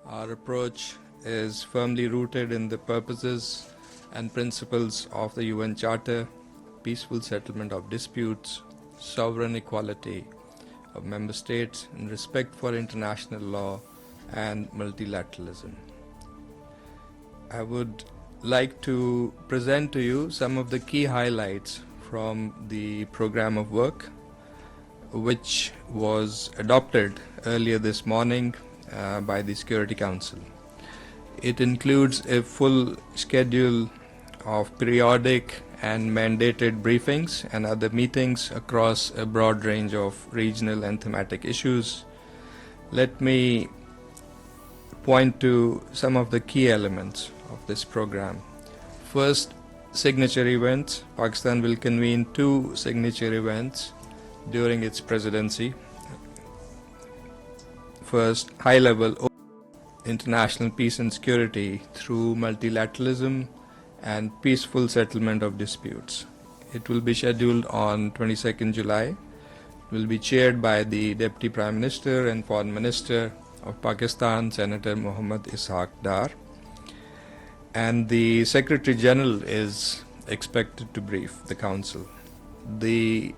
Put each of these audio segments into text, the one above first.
Our approach is firmly rooted in the purposes and principles of the UN Charter, peaceful settlement of disputes, sovereign equality of member states, and respect for international law and multilateralism. I would like to present to you some of the key highlights from the program of work, which was adopted earlier this morning by the Security Council. It includes a full schedule of periodic and mandated briefings and other meetings across a broad range of regional and thematic issues. Let me point to some of the key elements of this program. First, signature events. Pakistan will convene 2 signature events during its presidency. First, high-level international peace and security through multilateralism and peaceful settlement of disputes. It will be scheduled on 22nd July. It will be chaired by the Deputy Prime Minister and Foreign Minister of Pakistan, Senator Muhammad Ishaq Dar. And the Secretary General is expected to brief the Council. The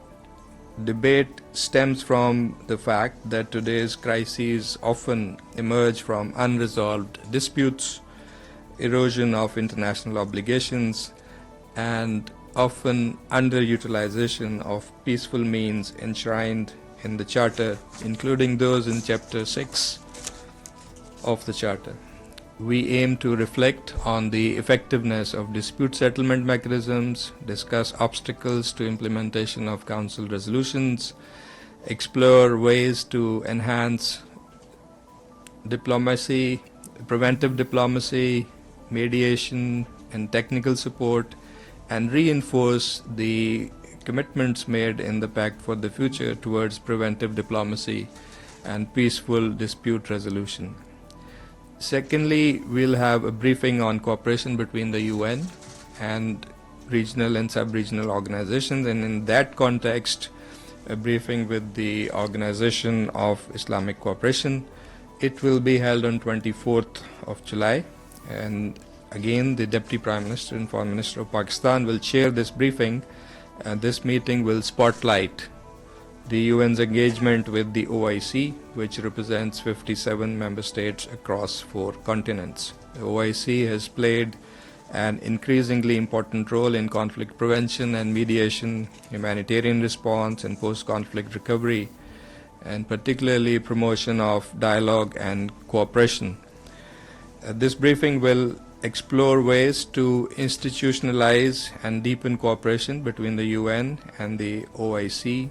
debate stems from the fact that today's crises often emerge from unresolved disputes, erosion of international obligations, and often underutilization of peaceful means enshrined in the Charter, including those in Chapter 6 of the Charter. We aim to reflect on the effectiveness of dispute settlement mechanisms, discuss obstacles to implementation of Council resolutions, explore ways to enhance diplomacy, preventive diplomacy, mediation, and technical support, and reinforce the commitments made in the Pact for the Future towards preventive diplomacy and peaceful dispute resolution. Secondly, we'll have a briefing on cooperation between the UN and regional and sub-regional organizations, and in that context, a briefing with the Organization of Islamic Cooperation. It will be held on 24th of July, and again, the Deputy Prime Minister and Foreign Minister of Pakistan will chair this briefing, and this meeting will spotlight the UN's engagement with the OIC, which represents 57 member states across 4 continents. The OIC has played an increasingly important role in conflict prevention and mediation, humanitarian response, and post-conflict recovery, and particularly promotion of dialogue and cooperation. This briefing will explore ways to institutionalize and deepen cooperation between the UN and the OIC,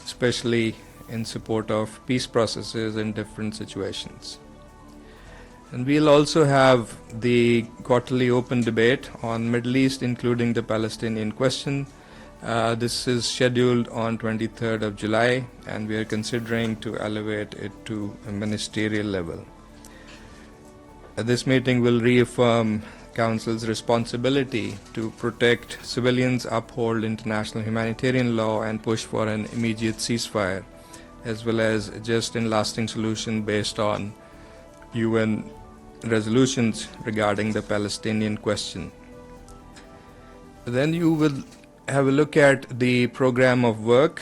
especially in support of peace processes in different situations. And we'll also have the quarterly open debate on Middle East, including the Palestinian question. This is scheduled on 23rd of July, and we are considering to elevate it to a ministerial level. This meeting will reaffirm Council's responsibility to protect civilians, uphold international humanitarian law, and push for an immediate ceasefire, as well as a just and lasting solution based on UN resolutions regarding the Palestinian question. Then you will have a look at the program of work.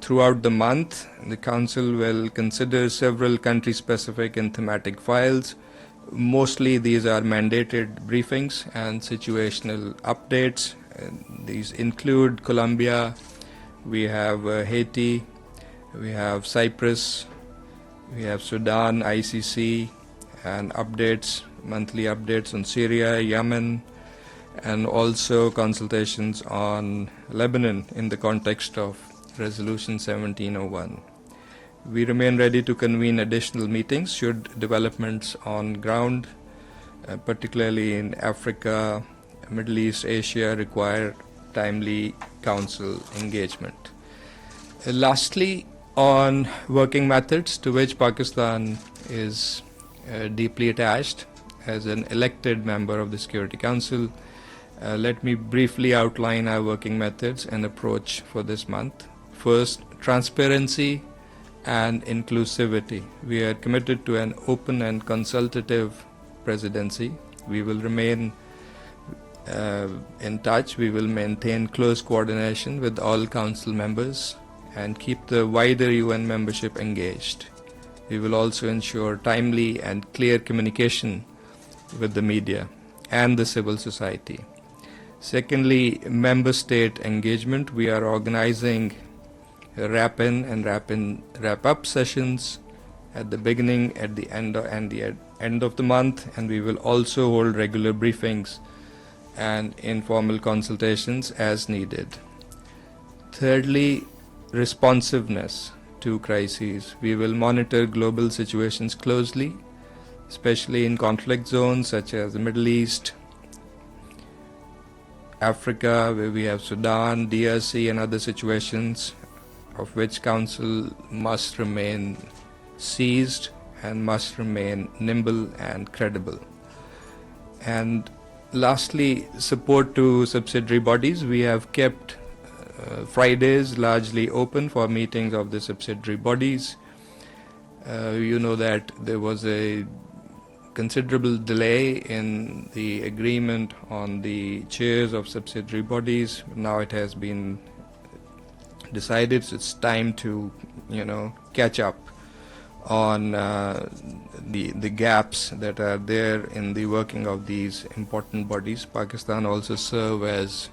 Throughout the month, the Council will consider several country-specific and thematic files. Mostly these are mandated briefings and situational updates. These include Colombia, we have Haiti, we have Cyprus, we have Sudan, ICC, and updates, monthly updates on Syria, Yemen, and also consultations on Lebanon in the context of Resolution 1701. We remain ready to convene additional meetings should developments on ground, particularly in Africa, Middle East, Asia, require timely Council engagement. Lastly, on working methods, to which Pakistan is deeply attached as an elected member of the Security Council, let me briefly outline our working methods and approach for this month. First, transparency and inclusivity. We are committed to an open and consultative presidency. We will remain in touch. We will maintain close coordination with all council members and keep the wider UN membership engaged. We will also ensure timely and clear communication with the media and the civil society. Secondly, member state engagement. We are organizing wrap-in and wrap-up sessions at the beginning, at the end, and the end of the month, and we will also hold regular briefings and informal consultations as needed. Thirdly, responsiveness to crises. We will monitor global situations closely, especially in conflict zones such as the Middle East, Africa, where we have Sudan, DRC, and other situations of which Council must remain seized and must remain nimble and credible. And lastly, support to subsidiary bodies. We have kept Fridays largely open for meetings of the subsidiary bodies. You know that there was a considerable delay in the agreement on the chairs of subsidiary bodies. Now it has been decided, so it's time to, catch up on the gaps that are there in the working of these important bodies. Pakistan also serve as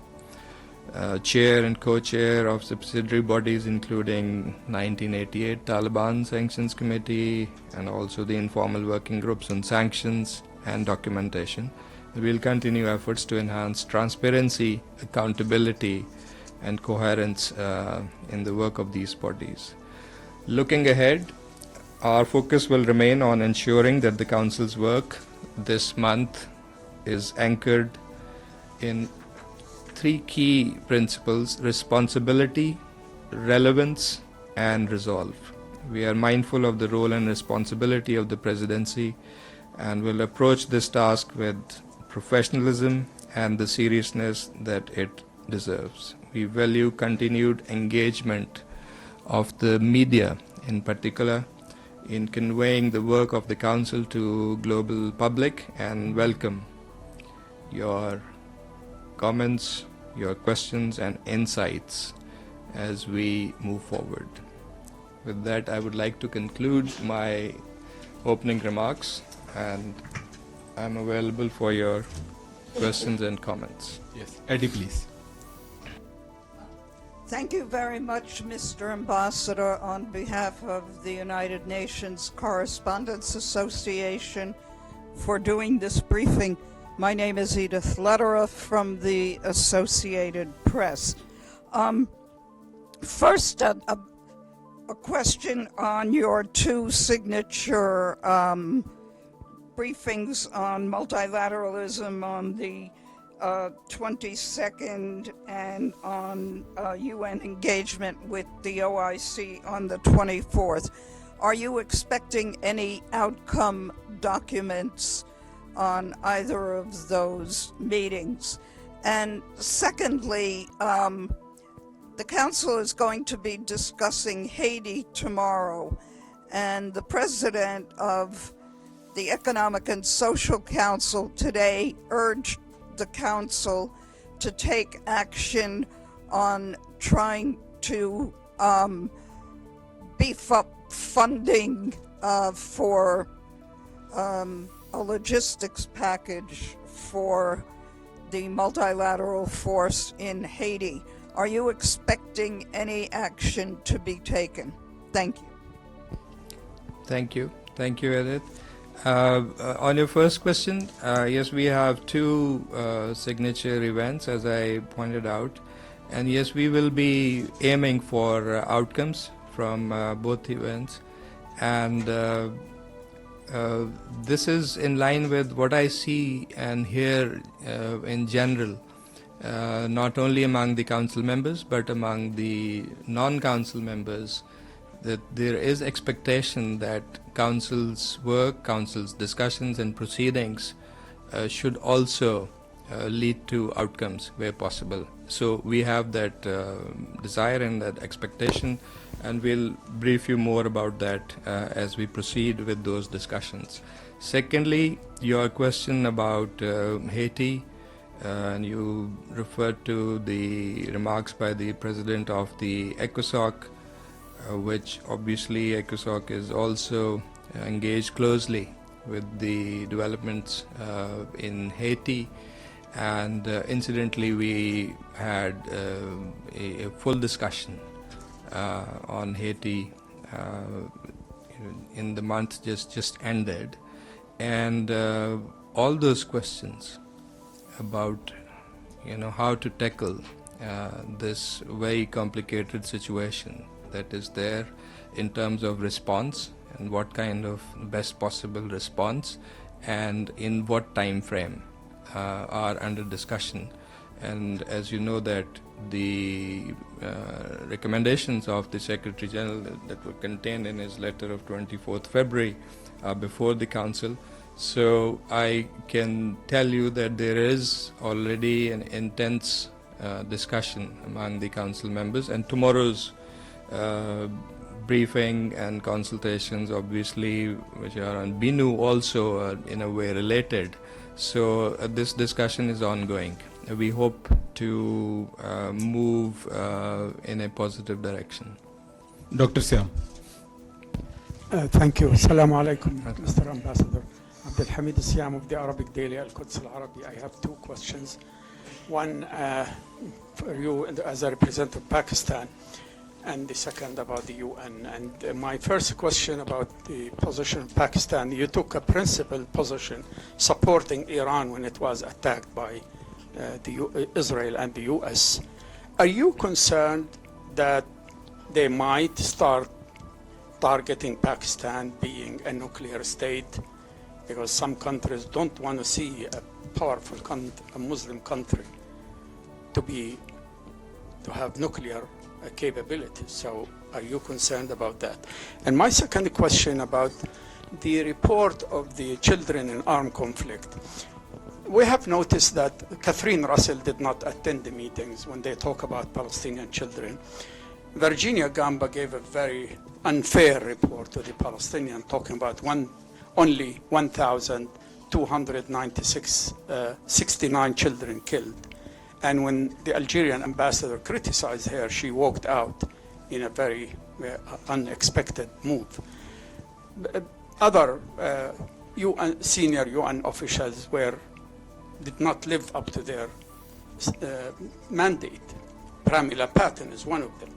chair and co-chair of subsidiary bodies, including 1988 Taliban Sanctions Committee and also the informal working groups on sanctions and documentation. We will continue efforts to enhance transparency, accountability, and coherence in the work of these bodies. Looking ahead, our focus will remain on ensuring that the Council's work this month is anchored in three key principles: responsibility, relevance, and resolve. We are mindful of the role and responsibility of the presidency and will approach this task with professionalism and the seriousness that it deserves. We value continued engagement of the media, in particular, in conveying the work of the Council to global public, and welcome your comments, your questions and insights as we move forward. With that, I would like to conclude my opening remarks, and I'm available for your questions and comments. Yes, Eddie, please. Thank you very much, Mr. Ambassador, on behalf of the United Nations Correspondents Association, for doing this briefing. My name is Edith Lederer from the Associated Press. First, a question on your two signature briefings on multilateralism on the 22nd and on UN engagement with the OIC on the 24th. Are you expecting any outcome documents on either of those meetings? And secondly, the Council is going to be discussing Haiti tomorrow, and the president of the Economic and Social Council today urged the Council to take action on trying to beef up funding for a logistics package for the multilateral force in Haiti. Are you expecting any action to be taken? Thank you. Thank you. Thank you, Edith. On your first question, yes, we have two signature events, as I pointed out. And yes, we will be aiming for outcomes from both events. And this is in line with what I see and hear in general, not only among the Council members, but among the non-Council members, that there is expectation that Council's work, Council's discussions and proceedings should also lead to outcomes where possible. So we have that desire and that expectation, and we'll brief you more about that as we proceed with those discussions. Secondly, your question about Haiti, and you referred to the remarks by the president of the ECOSOC, which obviously ECOSOC is also engaged closely with the developments in Haiti. And incidentally, we had a full discussion on Haiti in the month just ended, and all those questions about how to tackle this very complicated situation that is there in terms of response and what kind of best possible response and in what time frame are under discussion. And as you know that the recommendations of the Secretary General that were contained in his letter of 24th February are before the Council. So I can tell you that there is already an intense discussion among the Council members, and tomorrow's briefing and consultations, obviously, which are on BINU, also are in a way related. So this discussion is ongoing. We hope to move in a positive direction. Dr. Siam. Thank you. Assalamu alaikum, Mr. Ambassador. Abdul Hamid Siam of the Arabic Daily Al-Quds Al-Arabi. I have two questions. One for you as a representative of Pakistan, and the second about the UN. And my first question about the position of Pakistan. You took a principled position supporting Iran when it was attacked by Israel and the US. Are you concerned that they might start targeting Pakistan being a nuclear state? Because some countries don't want to see a powerful a Muslim country to have nuclear capabilities. So are you concerned about that? And my second question about the report of the children in armed conflict. We have noticed that Catherine Russell did not attend the meetings when they talk about Palestinian children. Virginia Gamba gave a very unfair report to the Palestinians, talking about only 1,269 children killed. And when the Algerian ambassador criticized her, she walked out in a very unexpected move. Other senior UN officials did not live up to their mandate. Pramila Patten is one of them,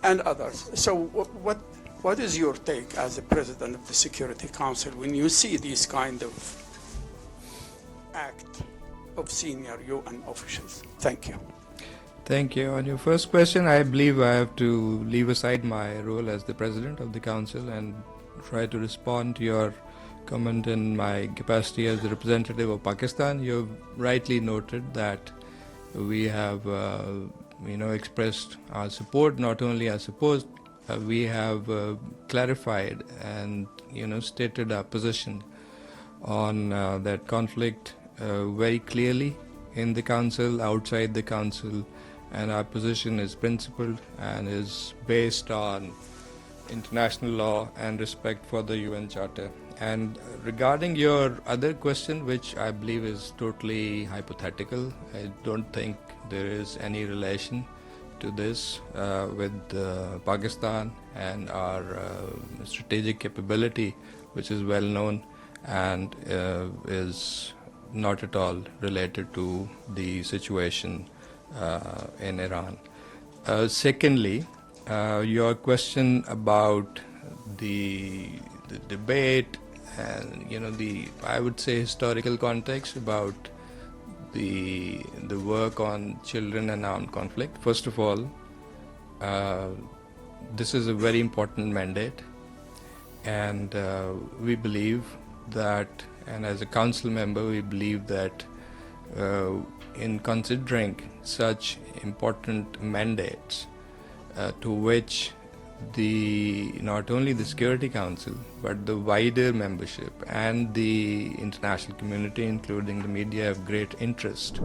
and others. So what is your take as the President of the Security Council when you see these kind of act of senior UN officials? Thank you. Thank you. On your first question, I believe I have to leave aside my role as the President of the Council and try to respond to your comment in my capacity as the representative of Pakistan. You've rightly noted that we have expressed our support. Not only our support, we have clarified and stated our position on that conflict very clearly in the Council, outside the Council, and our position is principled and is based on international law and respect for the UN Charter. And regarding your other question, which I believe is totally hypothetical, I don't think there is any relation to this with Pakistan and our strategic capability, which is well known and is not at all related to the situation in Iran. Secondly, your question about the debate and I would say historical context about the work on children and armed conflict. First of all, this is a very important mandate, and we believe that, and as a council member, we believe that in considering such important mandates to which not only the Security Council, but the wider membership and the international community, including the media, have great interest.